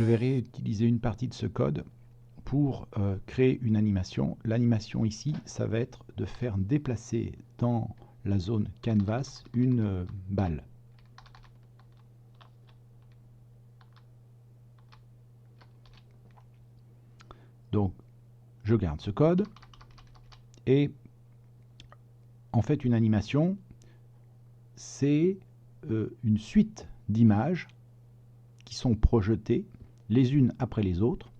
vais réutiliser une partie de ce code pour créer une animation. L'animation ici, ça va être de faire déplacer dans la zone canvas une balle. Donc, je garde ce code et en fait, une animation, c'est une suite d'images qui sont projetées les unes après les autres.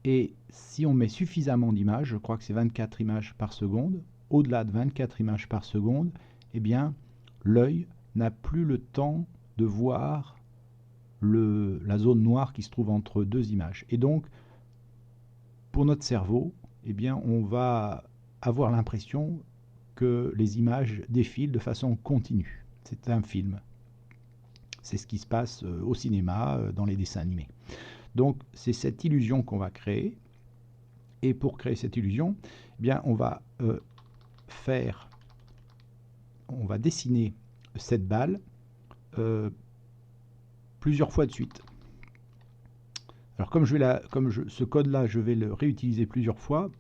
Et si on met suffisamment d'images, je crois que c'est 24 images par seconde, au-delà de 24 images par seconde, eh bien, l'œil n'a plus le temps de voir la zone noire qui se trouve entre deux images. Et donc, pour notre cerveau, eh bien, on va avoir l'impression que les images défilent de façon continue. C'est un film. C'est ce qui se passe au cinéma, dans les dessins animés. Donc, c'est cette illusion qu'on va créer. Et pour créer cette illusion, eh bien, on va dessiner cette balle plusieurs fois de suite. Alors, ce code-là, je vais le réutiliser plusieurs fois,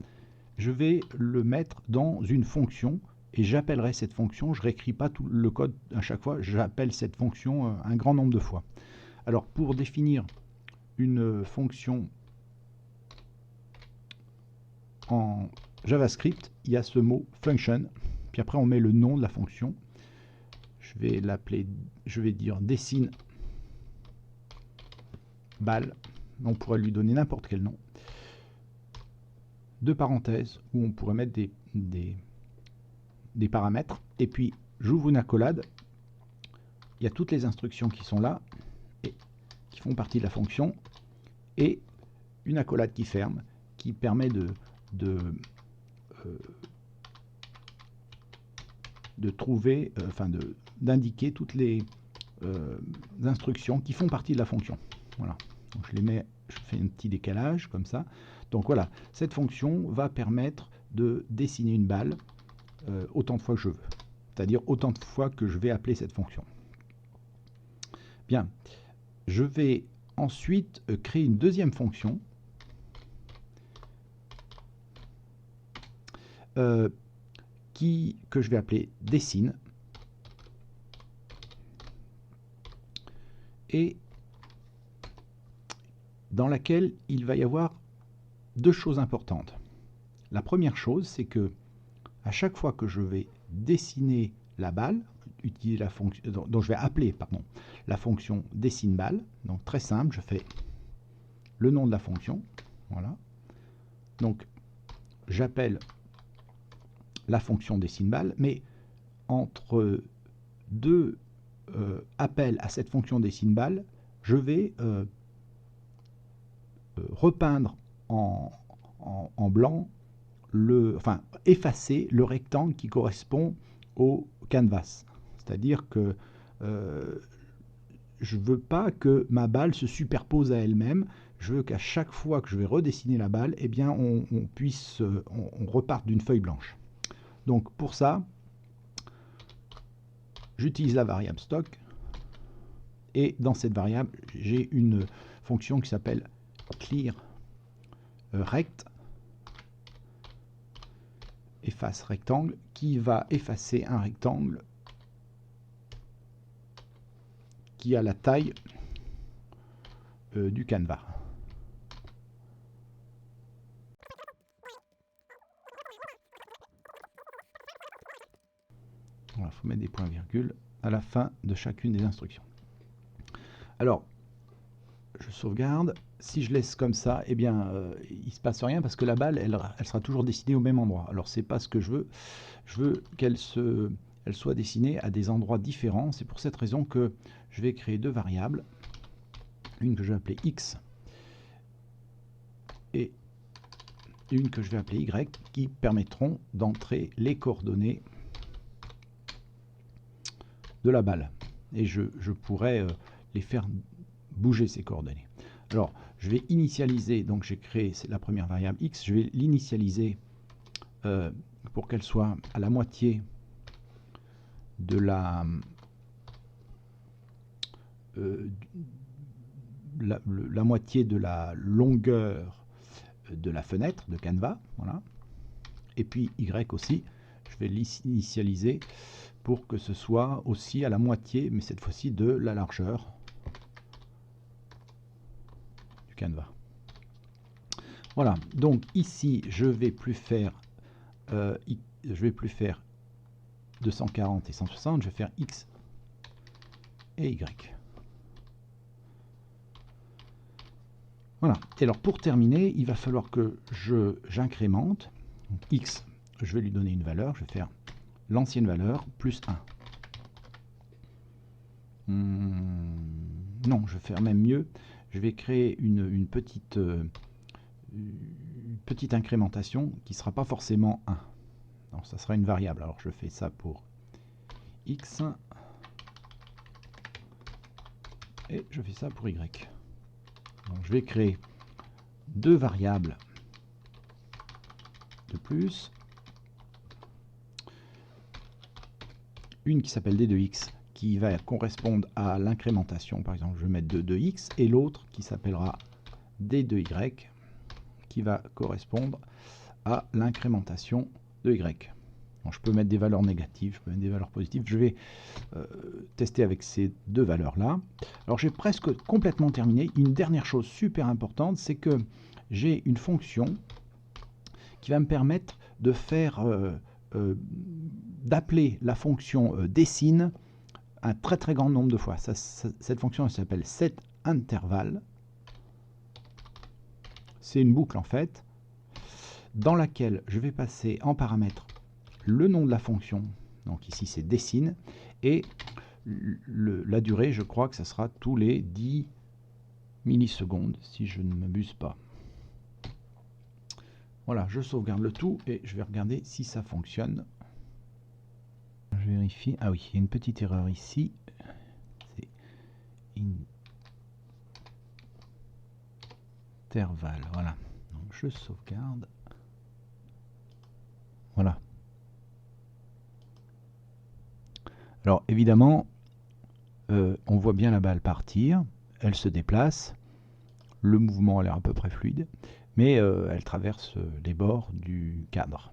je vais le mettre dans une fonction et j'appellerai cette fonction. Je ne réécris pas tout le code à chaque fois, j'appelle cette fonction un grand nombre de fois. Alors, pour définir une fonction en JavaScript, il y a ce mot function, puis après on met le nom de la fonction. Je vais dire dessine balle. On pourrait lui donner n'importe quel nom. Deux parenthèses où on pourrait mettre des paramètres. Et puis j'ouvre une accolade. Il y a toutes les instructions qui sont là et qui font partie de la fonction. Et une accolade qui ferme, qui permet d'indiquer toutes les instructions qui font partie de la fonction. Voilà. Donc je fais un petit décalage comme ça. Donc voilà, cette fonction va permettre de dessiner une balle autant de fois que je veux. C'est-à-dire autant de fois que je vais appeler cette fonction. Bien, je vais ensuite créer une deuxième fonction que je vais appeler dessine. Et dans laquelle il va y avoir deux choses importantes. La première chose, c'est que à chaque fois que je vais dessiner la balle, utiliser la fonction, donc je vais appeler la fonction dessine balle. Donc très simple, je fais le nom de la fonction. Voilà. Donc j'appelle la fonction dessine balle, mais entre deux appels à cette fonction dessine balle, je vais repeindre en blanc, effacer le rectangle qui correspond au canvas. C'est-à-dire que je ne veux pas que ma balle se superpose à elle-même. Je veux qu'à chaque fois que je vais redessiner la balle, eh bien, on reparte d'une feuille blanche. Donc pour ça, j'utilise la variable stock. Et dans cette variable, j'ai une fonction qui s'appelle clear rect, efface rectangle, qui va effacer un rectangle qui a la taille du canevas. Voilà, il faut mettre des points-virgules à la fin de chacune des instructions. Alors, je sauvegarde. Si je laisse comme ça, eh bien, il ne se passe rien parce que la balle, elle sera toujours dessinée au même endroit. Alors, c'est pas ce que je veux. Je veux qu'elle soit dessinée à des endroits différents. C'est pour cette raison que je vais créer deux variables. Une que je vais appeler x et une que je vais appeler y, qui permettront d'entrer les coordonnées de la balle. Et je pourrais les faire bouger, ces coordonnées. Alors, je vais initialiser, donc j'ai créé la première variable x, je vais l'initialiser pour qu'elle soit à la moitié de la moitié de la longueur de la fenêtre de Canva. Voilà. Et puis Y aussi, je vais l'initialiser pour que ce soit aussi à la moitié, mais cette fois-ci de la largeur du Canva. Voilà, donc ici je vais plus faire 240 et 160, je vais faire X et Y. Voilà, et alors pour terminer, il va falloir que j'incrémente. X, je vais lui donner une valeur, je vais faire l'ancienne valeur plus 1. Non, je vais faire même mieux, je vais créer une petite incrémentation qui ne sera pas forcément 1. Non, ça sera une variable. Alors je fais ça pour X et je fais ça pour Y. Donc, je vais créer deux variables de plus. Une qui s'appelle D de X qui va correspondre à l'incrémentation. Par exemple, je vais mettre de X et l'autre qui s'appellera D de Y qui va correspondre à l'incrémentation de Y. Donc, je peux mettre des valeurs négatives, je peux mettre des valeurs positives. Je vais tester avec ces deux valeurs-là. Alors j'ai presque complètement terminé. Une dernière chose super importante, c'est que j'ai une fonction qui va me permettre de faire d'appeler la fonction dessine un très très grand nombre de fois. Cette fonction s'appelle setInterval. C'est une boucle en fait, dans laquelle je vais passer en paramètre le nom de la fonction, donc ici c'est dessine, et la durée, je crois que ça sera tous les 10 millisecondes, si je ne m'abuse pas. Voilà, je sauvegarde le tout et je vais regarder si ça fonctionne. Je vérifie. Ah oui, il y a une petite erreur ici. C'est intervalle, voilà. Donc je sauvegarde. Voilà. Alors évidemment, on voit bien la balle partir, elle se déplace, le mouvement a l'air à peu près fluide, mais elle traverse les bords du cadre.